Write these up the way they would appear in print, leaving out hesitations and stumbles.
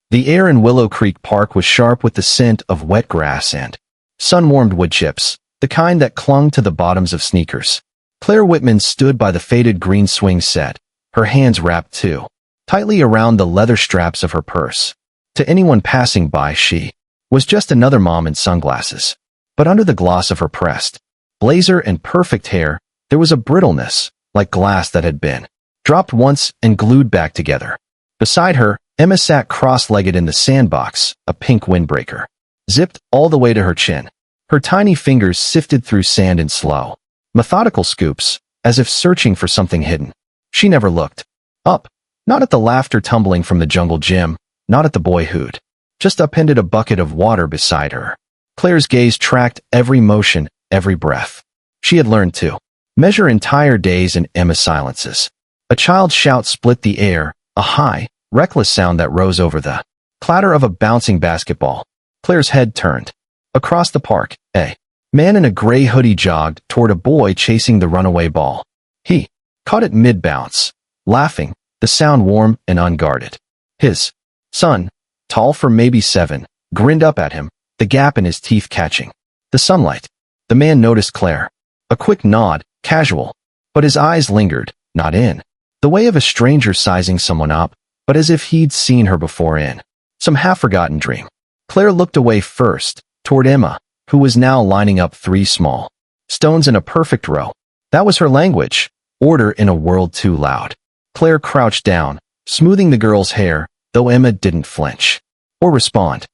The air in Willow Creek Park was sharp with the scent of wet grass and sun-warmed wood chips, the kind that clung to the bottoms of sneakers. Claire Whitman stood by the faded green swing set, her hands wrapped too tightly around the leather straps of her purse. To anyone passing by, she was just another mom in sunglasses. But under the gloss of her pressed blazer and perfect hair, there was a brittleness, like glass that had been dropped once and glued back together. Beside her, Emma sat cross-legged in the sandbox, a pink windbreaker, zipped all the way to her chin. Her tiny fingers sifted through sand in slow, methodical scoops, as if searching for something hidden. She never looked up, not at the laughter tumbling from the jungle gym, not at the boy who'd just upended a bucket of water beside her. Claire's gaze tracked every motion, every breath. She had learned to measure entire days in Emma's silences. A child's shout split the air, a high, reckless sound that rose over the clatter of a bouncing basketball. Claire's head turned. Across the park, a man in a gray hoodie jogged toward a boy chasing the runaway ball. He caught it mid-bounce, laughing, the sound warm and unguarded. His son, tall for maybe 7, grinned up at him, the gap in his teeth catching the sunlight. The man noticed Claire. A quick nod, casual, but his eyes lingered, not in the way of a stranger sizing someone up, but as if he'd seen her before in some half-forgotten dream. Claire looked away first, toward Emma, who was now lining up 3 small stones in a perfect row. That was her language, order in a world too loud. Claire crouched down, smoothing the girl's hair, though Emma didn't flinch or respond.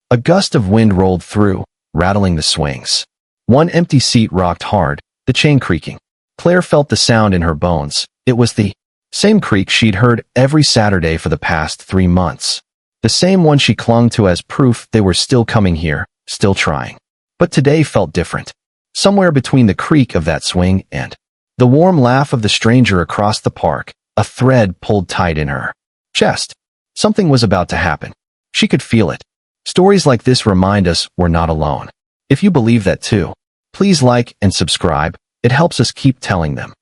A gust of wind rolled through, rattling the swings. One empty seat rocked hard, the chain creaking. Claire felt the sound in her bones. It was the same creak she'd heard every Saturday for the past 3 months. The same one she clung to as proof they were still coming here, still trying. But today felt different. Somewhere between the creak of that swing and the warm laugh of the stranger across the park, a thread pulled tight in her chest. Something was about to happen. She could feel it. Stories like this remind us we're not alone. If you believe that too, please like and subscribe. It helps us keep telling them.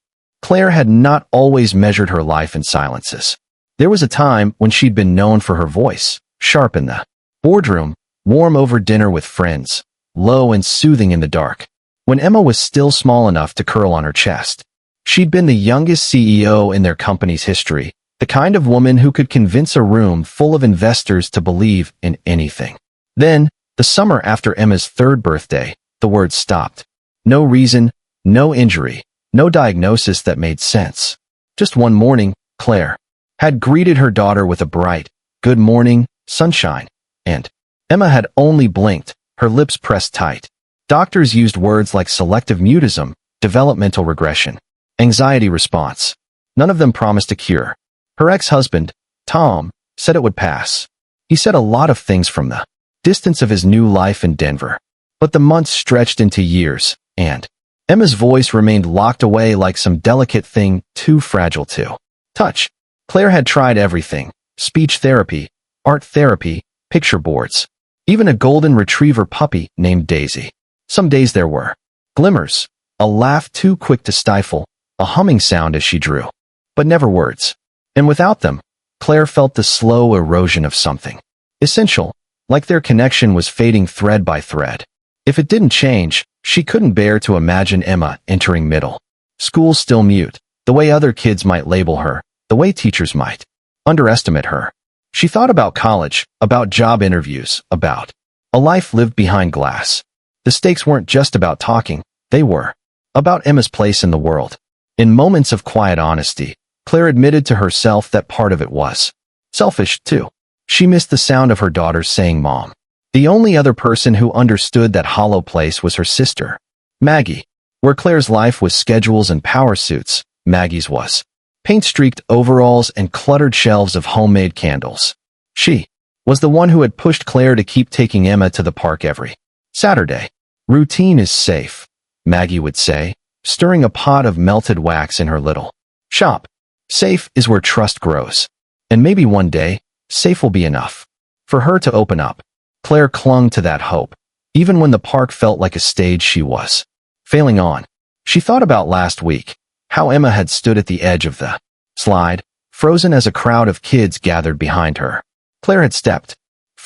Claire had not always measured her life in silences. There was a time when she'd been known for her voice, sharp in the boardroom, warm over dinner with friends, low and soothing in the dark. When Emma was still small enough to curl on her chest, she'd been the youngest CEO in their company's history, the kind of woman who could convince a room full of investors to believe in anything. Then, the summer after Emma's 3rd birthday, the words stopped. No reason, no injury, no diagnosis that made sense. Just one morning, Claire had greeted her daughter with a bright, "Good morning, sunshine," and Emma had only blinked, her lips pressed tight. Doctors used words like selective mutism, developmental regression, anxiety response. None of them promised a cure. Her ex-husband, Tom, said it would pass. He said a lot of things from the distance of his new life in Denver. But the months stretched into years, and Emma's voice remained locked away like some delicate thing too fragile to touch. Claire had tried everything: speech therapy, art therapy, picture boards, even a golden retriever puppy named Daisy. Some days there were glimmers, a laugh too quick to stifle, a humming sound as she drew, but never words. And without them, Claire felt the slow erosion of something essential, like their connection was fading thread by thread. If it didn't change, she couldn't bear to imagine Emma entering middle school still mute, the way other kids might label her, the way teachers might underestimate her. She thought about college, about job interviews, about a life lived behind glass. The stakes weren't just about talking, they were about Emma's place in the world. In moments of quiet honesty, Claire admitted to herself that part of it was selfish, too. She missed the sound of her daughter saying "Mom." The only other person who understood that hollow place was her sister, Maggie. Where Claire's life was schedules and power suits, Maggie's was paint-streaked overalls and cluttered shelves of homemade candles. She was the one who had pushed Claire to keep taking Emma to the park every Saturday. "Routine is safe," Maggie would say, stirring a pot of melted wax in her little shop. "Safe is where trust grows. And maybe one day, safe will be enough for her to open up." Claire clung to that hope, even when the park felt like a stage she was failing on. She thought about last week, how Emma had stood at the edge of the slide, frozen as a crowd of kids gathered behind her. Claire had stepped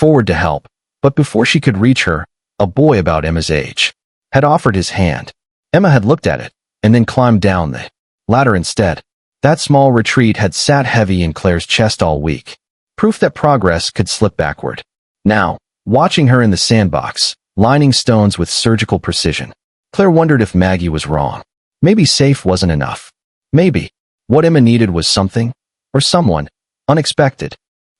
forward to help, but before she could reach her, a boy about Emma's age had offered his hand. Emma had looked at it, and then climbed down the ladder instead. That small retreat had sat heavy in Claire's chest all week. Proof that progress could slip backward. Now, watching her in the sandbox, lining stones with surgical precision, Claire wondered if Maggie was wrong. Maybe safe wasn't enough. Maybe what Emma needed was something, or someone, unexpected.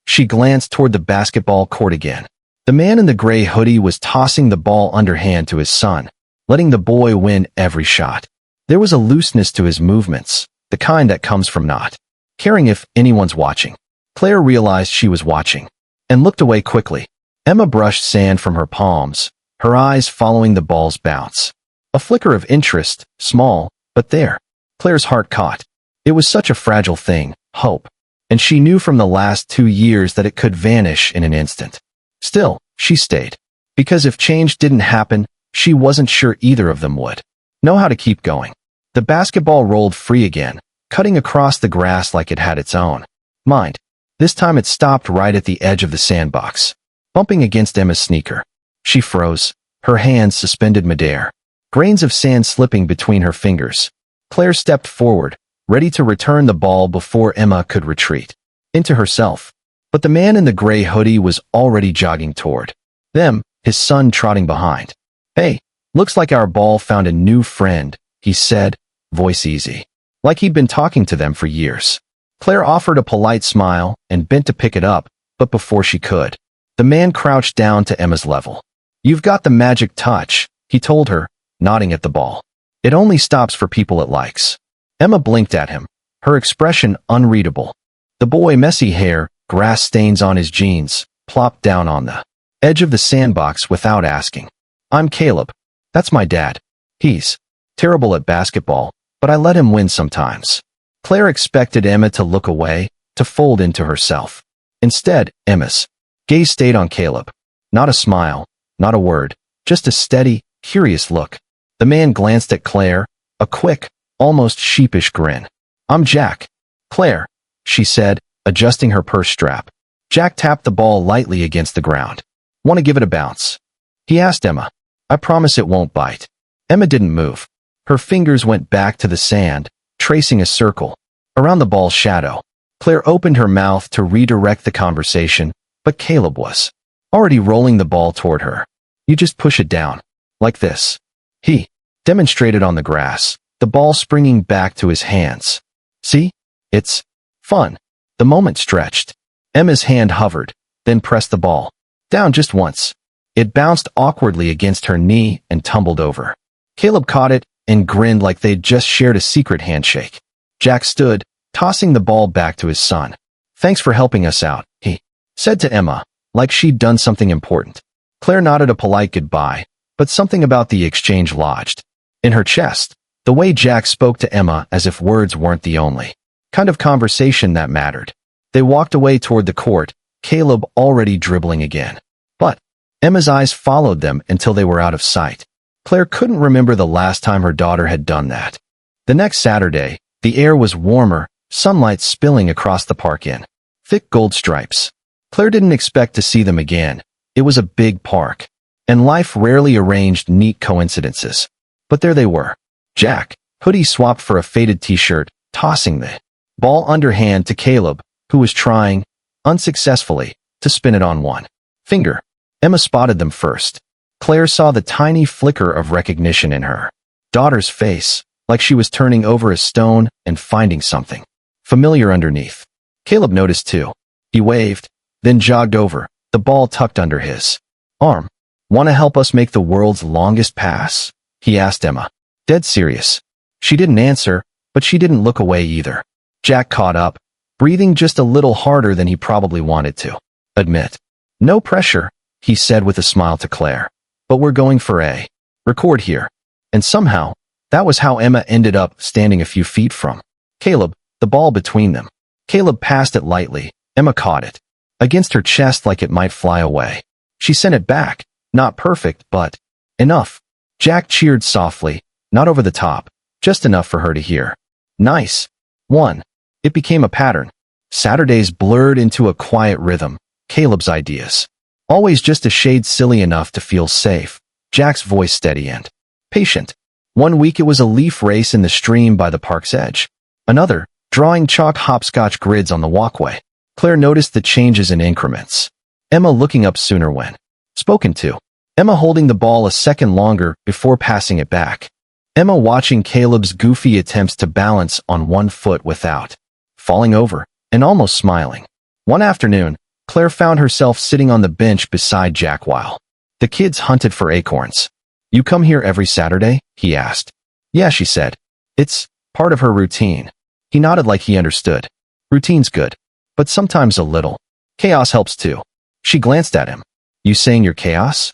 She glanced toward the basketball court again. The man in the gray hoodie was tossing the ball underhand to his son, letting the boy win every shot. There was a looseness to his movements, the kind that comes from not caring if anyone's watching. Claire realized she was watching, and looked away quickly. Emma brushed sand from her palms, her eyes following the ball's bounce. A flicker of interest, small, but there. Claire's heart caught. It was such a fragile thing, hope, and she knew from the last 2 years that it could vanish in an instant. Still, she stayed. Because if change didn't happen, she wasn't sure either of them would know how to keep going. The basketball rolled free again, cutting across the grass like it had its own mind. This time it stopped right at the edge of the sandbox, bumping against Emma's sneaker. She froze, her hands suspended midair, grains of sand slipping between her fingers. Claire stepped forward, ready to return the ball before Emma could retreat into herself. But the man in the gray hoodie was already jogging toward them, his son trotting behind. "Hey, looks like our ball found a new friend," he said, voice easy, like he'd been talking to them for years. Claire offered a polite smile and bent to pick it up, but before she could, the man crouched down to Emma's level. "You've got the magic touch," he told her, nodding at the ball. "It only stops for people it likes." Emma blinked at him, her expression unreadable. The boy, messy hair, grass stains on his jeans, plopped down on the edge of the sandbox without asking. "I'm Caleb. That's my dad. He's terrible at basketball, but I let him win sometimes." Claire expected Emma to look away, to fold into herself. Instead, Emma's gaze stayed on Caleb. Not a smile, not a word, just a steady, curious look. The man glanced at Claire, a quick, almost sheepish grin. "I'm Jack." "Claire," she said, adjusting her purse strap. Jack tapped the ball lightly against the ground. "Want to give it a bounce?" he asked Emma. "I promise it won't bite." Emma didn't move. Her fingers went back to the sand, tracing a circle around the ball's shadow. Claire opened her mouth to redirect the conversation, but Caleb was already rolling the ball toward her. "You just push it down. Like this." He demonstrated on the grass, the ball springing back to his hands. "See? It's fun." The moment stretched. Emma's hand hovered, then pressed the ball down just once. It bounced awkwardly against her knee and tumbled over. Caleb caught it and grinned like they'd just shared a secret handshake. Jack stood, tossing the ball back to his son. "Thanks for helping us out," he said to Emma, like she'd done something important. Claire nodded a polite goodbye, but something about the exchange lodged in her chest. The way Jack spoke to Emma as if words weren't the only kind of conversation that mattered. They walked away toward the court, Caleb already dribbling again. But Emma's eyes followed them until they were out of sight. Claire couldn't remember the last time her daughter had done that. The next Saturday, the air was warmer, sunlight spilling across the park in thick gold stripes. Claire didn't expect to see them again. It was a big park, and life rarely arranged neat coincidences. But there they were. Jack, hoodie swapped for a faded t-shirt, tossing the ball underhand to Caleb, who was trying, unsuccessfully, to spin it on one finger. Emma spotted them first. Claire saw the tiny flicker of recognition in her daughter's face, like she was turning over a stone and finding something familiar underneath. Caleb noticed too. He waved, then jogged over, the ball tucked under his arm. "Want to help us make the world's longest pass?" he asked Emma. Dead serious. She didn't answer, but she didn't look away either. Jack caught up, breathing just a little harder than he probably wanted to admit. "No pressure," he said with a smile to Claire. "But we're going for a record here." And somehow, that was how Emma ended up standing a few feet from Caleb, the ball between them. Caleb passed it lightly. Emma caught it against her chest like it might fly away. She sent it back, not perfect, but enough. Jack cheered softly, not over the top, just enough for her to hear. "Nice one." It became a pattern. Saturdays blurred into a quiet rhythm, Caleb's ideas Always just a shade silly enough to feel safe, Jack's voice steady and patient. One week it was a leaf race in the stream by the park's edge. Another, drawing chalk hopscotch grids on the walkway. Claire noticed the changes in increments. Emma looking up sooner when spoken to. Emma holding the ball a second longer before passing it back. Emma watching Caleb's goofy attempts to balance on one foot without falling over, and almost smiling. One afternoon, Claire found herself sitting on the bench beside Jack while the kids hunted for acorns. "You come here every Saturday?" he asked. "Yeah," she said. "It's part of her routine." He nodded like he understood. "Routine's good, but sometimes a little chaos helps too." She glanced at him. "You saying you're chaos?"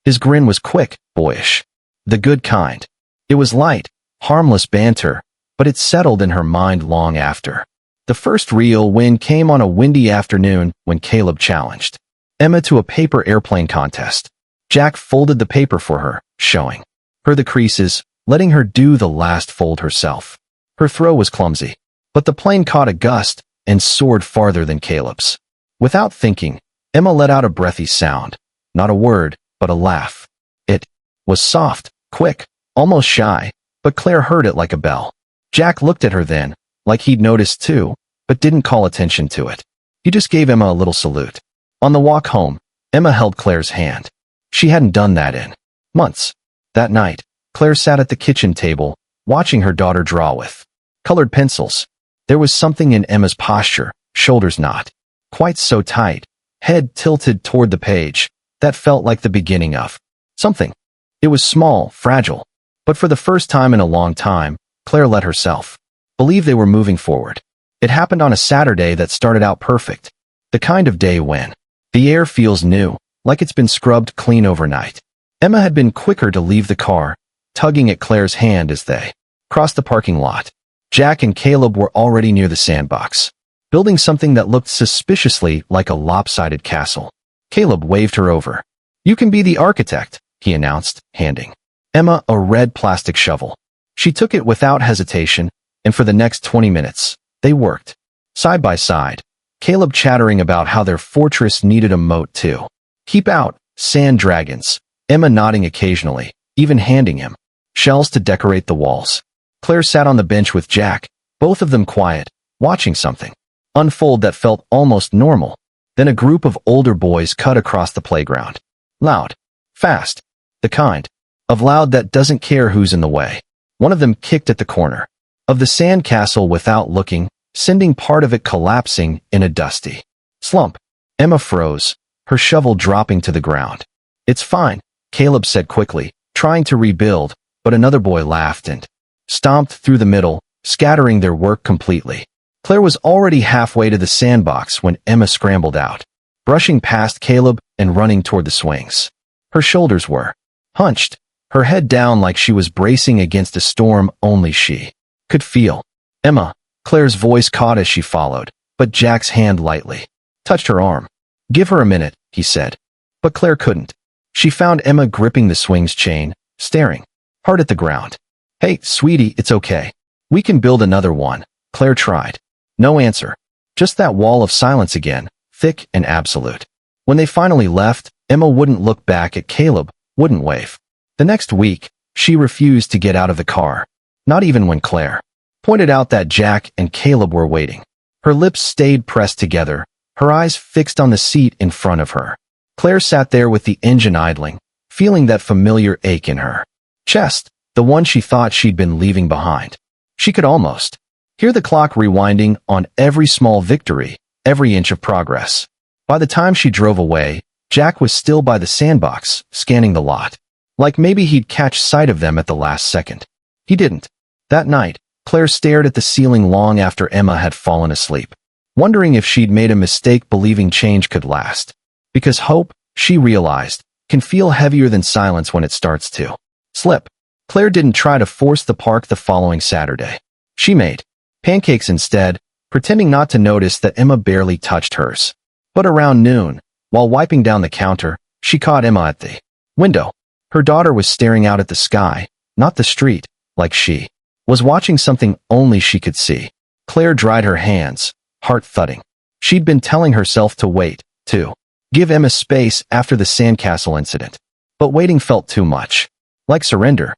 His grin was quick, boyish. The good kind. It was light, harmless banter, but it settled in her mind long after. The first real win came on a windy afternoon when Caleb challenged Emma to a paper airplane contest. Jack folded the paper for her, showing her the creases, letting her do the last fold herself. Her throw was clumsy, but the plane caught a gust and soared farther than Caleb's. Without thinking, Emma let out a breathy sound. Not a word, but a laugh. It was soft, quick, almost shy, but Claire heard it like a bell. Jack looked at her then, like he'd noticed too, but didn't call attention to it. He just gave Emma a little salute. On the walk home, Emma held Claire's hand. She hadn't done that in months. That night, Claire sat at the kitchen table, watching her daughter draw with colored pencils. There was something in Emma's posture, shoulders not quite so tight, head tilted toward the page, that felt like the beginning of something. It was small, fragile, but for the first time in a long time, Claire let herself believe they were moving forward. It happened on a Saturday that started out perfect. The kind of day when the air feels new, like it's been scrubbed clean overnight. Emma had been quicker to leave the car, tugging at Claire's hand as they crossed the parking lot. Jack and Caleb were already near the sandbox, building something that looked suspiciously like a lopsided castle. Caleb waved her over. "You can be the architect," he announced, handing Emma a red plastic shovel. She took it without hesitation, and for the next 20 minutes, they worked side by side, Caleb chattering about how their fortress needed a moat to keep out sand dragons, Emma nodding occasionally, even handing him shells to decorate the walls. Claire sat on the bench with Jack, both of them quiet, watching something unfold that felt almost normal. Then a group of older boys cut across the playground. Loud, fast, the kind of loud that doesn't care who's in the way. One of them kicked at the corner of the sand castle without looking, sending part of it collapsing in a dusty slump. Emma froze, her shovel dropping to the ground. "It's fine," Caleb said quickly, trying to rebuild, but another boy laughed and stomped through the middle, scattering their work completely. Claire was already halfway to the sandbox when Emma scrambled out, brushing past Caleb and running toward the swings. Her shoulders were hunched, her head down like she was bracing against a storm only she could feel. "Emma," Claire's voice caught as she followed, but Jack's hand lightly touched her arm. "Give her a minute," he said. But Claire couldn't. She found Emma gripping the swing's chain, staring hard at the ground. "Hey, sweetie, it's okay. We can build another one," Claire tried. No answer. Just that wall of silence again, thick and absolute. When they finally left, Emma wouldn't look back at Caleb, wouldn't wave. The next week, she refused to get out of the car. Not even when Claire pointed out that Jack and Caleb were waiting. Her lips stayed pressed together, her eyes fixed on the seat in front of her. Claire sat there with the engine idling, feeling that familiar ache in her chest, the one she thought she'd been leaving behind. She could almost hear the clock rewinding on every small victory, every inch of progress. By the time she drove away, Jack was still by the sandbox, scanning the lot. Like maybe he'd catch sight of them at the last second. He didn't. That night, Claire stared at the ceiling long after Emma had fallen asleep, wondering if she'd made a mistake believing change could last. Because hope, she realized, can feel heavier than silence when it starts to slip. Claire didn't try to force the park the following Saturday. She made pancakes instead, pretending not to notice that Emma barely touched hers. But around noon, while wiping down the counter, she caught Emma at the window. Her daughter was staring out at the sky, not the street, like she was watching something only she could see. Claire dried her hands, heart thudding. She'd been telling herself to wait, to give Emma space after the sandcastle incident. But waiting felt too much. Like surrender.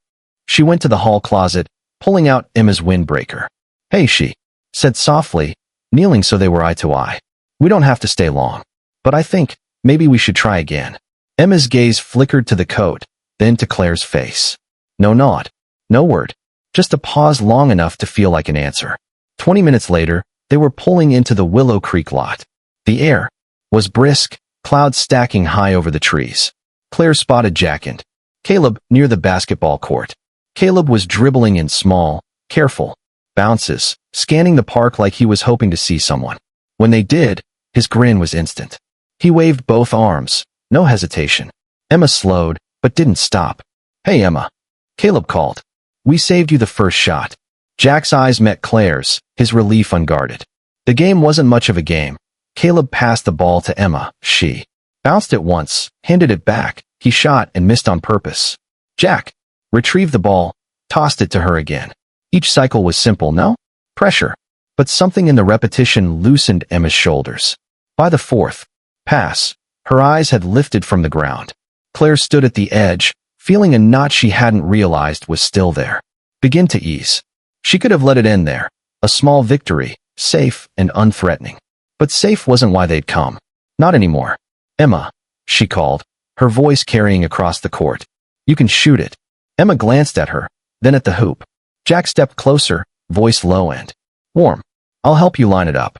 She went to the hall closet, pulling out Emma's windbreaker. Hey, she said softly, kneeling so they were eye to eye. We don't have to stay long. But I think, maybe we should try again. Emma's gaze flickered to the coat, then to Claire's face. No nod. No word. Just a pause long enough to feel like an answer. 20 minutes later, they were pulling into the Willow Creek lot. The air was brisk, clouds stacking high over the trees. Claire spotted Jack and Caleb near the basketball court. Caleb was dribbling in small, careful bounces, scanning the park like he was hoping to see someone. When they did, his grin was instant. He waved both arms, no hesitation. Emma slowed, but didn't stop. Hey, Emma. Caleb called. We saved you the first shot. Jack's eyes met Claire's, his relief unguarded. The game wasn't much of a game. Caleb passed the ball to Emma. She bounced it once, handed it back. He shot and missed on purpose. Jack retrieved the ball, tossed it to her again. Each cycle was simple, no pressure. But something in the repetition loosened Emma's shoulders. By the fourth pass, her eyes had lifted from the ground. Claire stood at the edge, feeling a knot she hadn't realized was still there. Begin to ease. She could have let it end there. A small victory, safe and unthreatening. But safe wasn't why they'd come. Not anymore. Emma, she called, her voice carrying across the court. You can shoot it. Emma glanced at her, then at the hoop. Jack stepped closer, voice low and warm. I'll help you line it up.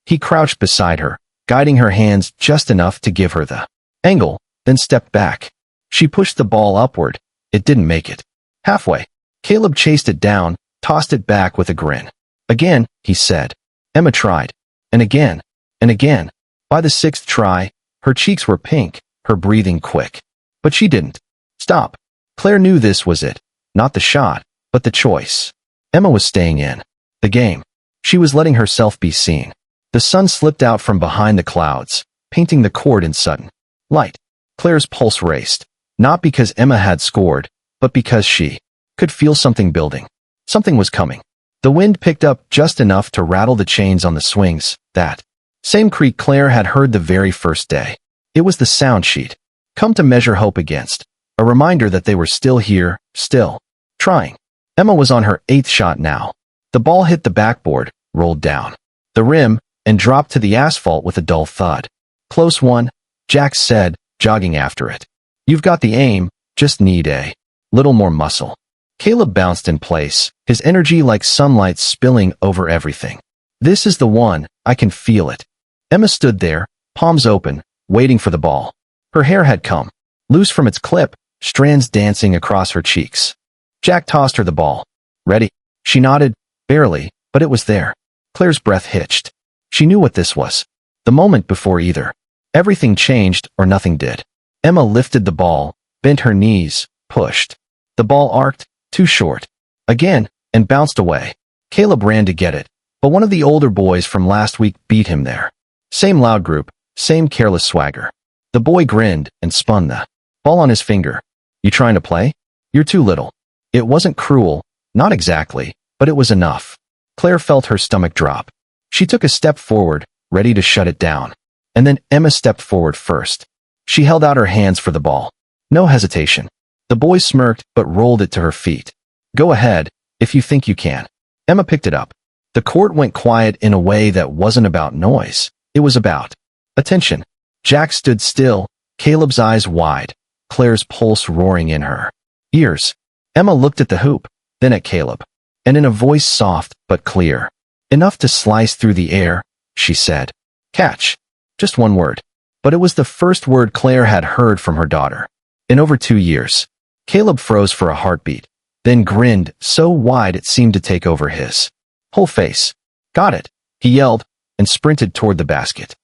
He crouched beside her, guiding her hands just enough to give her the angle, then stepped back. She pushed the ball upward. It didn't make it. Halfway, Caleb chased it down, tossed it back with a grin. Again, he said. Emma tried. And again. And again. By the sixth try, her cheeks were pink, her breathing quick. But she didn't stop. Claire knew this was it. Not the shot, but the choice. Emma was staying in the game. She was letting herself be seen. The sun slipped out from behind the clouds, painting the court in sudden light. Claire's pulse raced, not because Emma had scored, but because she could feel something building. Something was coming. The wind picked up just enough to rattle the chains on the swings, that same creak Claire had heard the very first day. It was the sound she'd come to measure hope against, a reminder that they were still here, still trying. Emma was on her eighth shot now. The ball hit the backboard, rolled down the rim, and dropped to the asphalt with a dull thud. Close one, Jack said, jogging after it. You've got the aim, just need a little more muscle. Caleb bounced in place, his energy like sunlight spilling over everything. This is the one, I can feel it. Emma stood there, palms open, waiting for the ball. Her hair had come loose from its clip, strands dancing across her cheeks. Jack tossed her the ball. Ready? She nodded, barely, but it was there. Claire's breath hitched. She knew what this was. The moment before either. Everything changed or nothing did. Emma lifted the ball, bent her knees, pushed. The ball arced, too short. Again, and bounced away. Caleb ran to get it, but one of the older boys from last week beat him there. Same loud group, same careless swagger. The boy grinned and spun the ball on his finger. You trying to play? You're too little. It wasn't cruel, not exactly, but it was enough. Claire felt her stomach drop. She took a step forward, ready to shut it down. And then Emma stepped forward first. She held out her hands for the ball. No hesitation. The boy smirked but rolled it to her feet. Go ahead, if you think you can. Emma picked it up. The court went quiet in a way that wasn't about noise. It was about attention. Jack stood still, Caleb's eyes wide, Claire's pulse roaring in her ears. Emma looked at the hoop, then at Caleb. And in a voice soft but clear, enough to slice through the air, she said, catch. Just one word. But it was the first word Claire had heard from her daughter. In over 2 years. Caleb froze for a heartbeat, then grinned so wide it seemed to take over his whole face. Got it, he yelled, and sprinted toward the basket.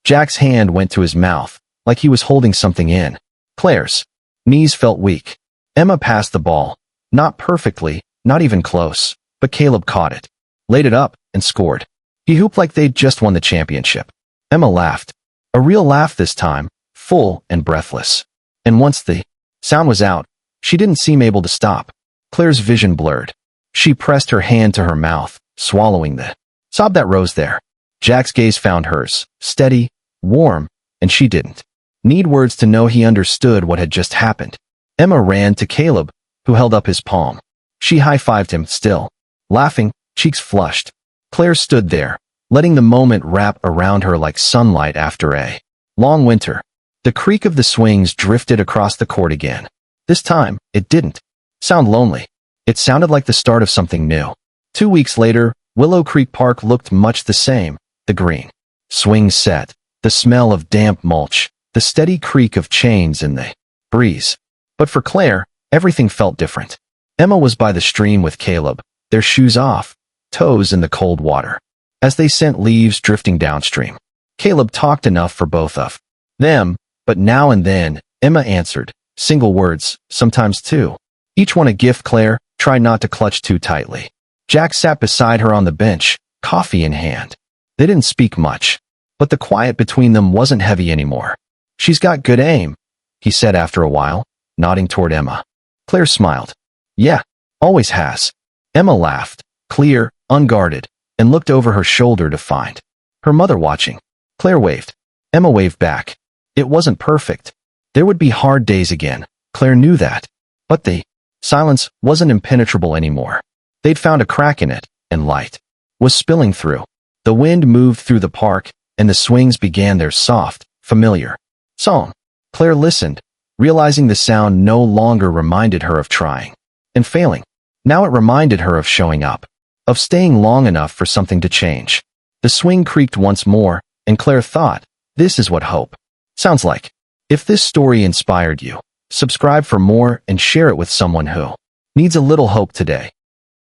Jack's hand went to his mouth, like he was holding something in. Claire's knees felt weak. Emma passed the ball. Not perfectly, not even close, but Caleb caught it, laid it up, and scored. He hooped like they'd just won the championship. Emma laughed. A real laugh this time, full and breathless. And once the sound was out, she didn't seem able to stop. Claire's vision blurred. She pressed her hand to her mouth, swallowing the sob that rose there. Jack's gaze found hers, steady, warm, and she didn't need words to know he understood what had just happened. Emma ran to Caleb, who held up his palm. She high-fived him, still laughing, cheeks flushed. Claire stood there, letting the moment wrap around her like sunlight after a long winter. The creak of the swings drifted across the court again. This time, it didn't sound lonely. It sounded like the start of something new. 2 weeks later, Willow Creek Park looked much the same. The green swings set, the smell of damp mulch, the steady creak of chains in the breeze. But for Claire, everything felt different. Emma was by the stream with Caleb, their shoes off, toes in the cold water. As they sent leaves drifting downstream, Caleb talked enough for both of them, but now and then, Emma answered, single words, sometimes two. Each one a gift. Claire tried not to clutch too tightly. Jack sat beside her on the bench, coffee in hand. They didn't speak much, but the quiet between them wasn't heavy anymore. She's got good aim, he said after a while, nodding toward Emma. Claire smiled. Yeah, always has. Emma laughed, clear, unguarded, and looked over her shoulder to find her mother watching. Claire waved. Emma waved back. It wasn't perfect. There would be hard days again. Claire knew that. But the silence wasn't impenetrable anymore. They'd found a crack in it, and light was spilling through. The wind moved through the park, and the swings began their soft, familiar song. Claire listened, realizing the sound no longer reminded her of trying and failing. Now it reminded her of showing up, of staying long enough for something to change. The swing creaked once more, and Claire thought, this is what hope sounds like. If this story inspired you, subscribe for more and share it with someone who needs a little hope today.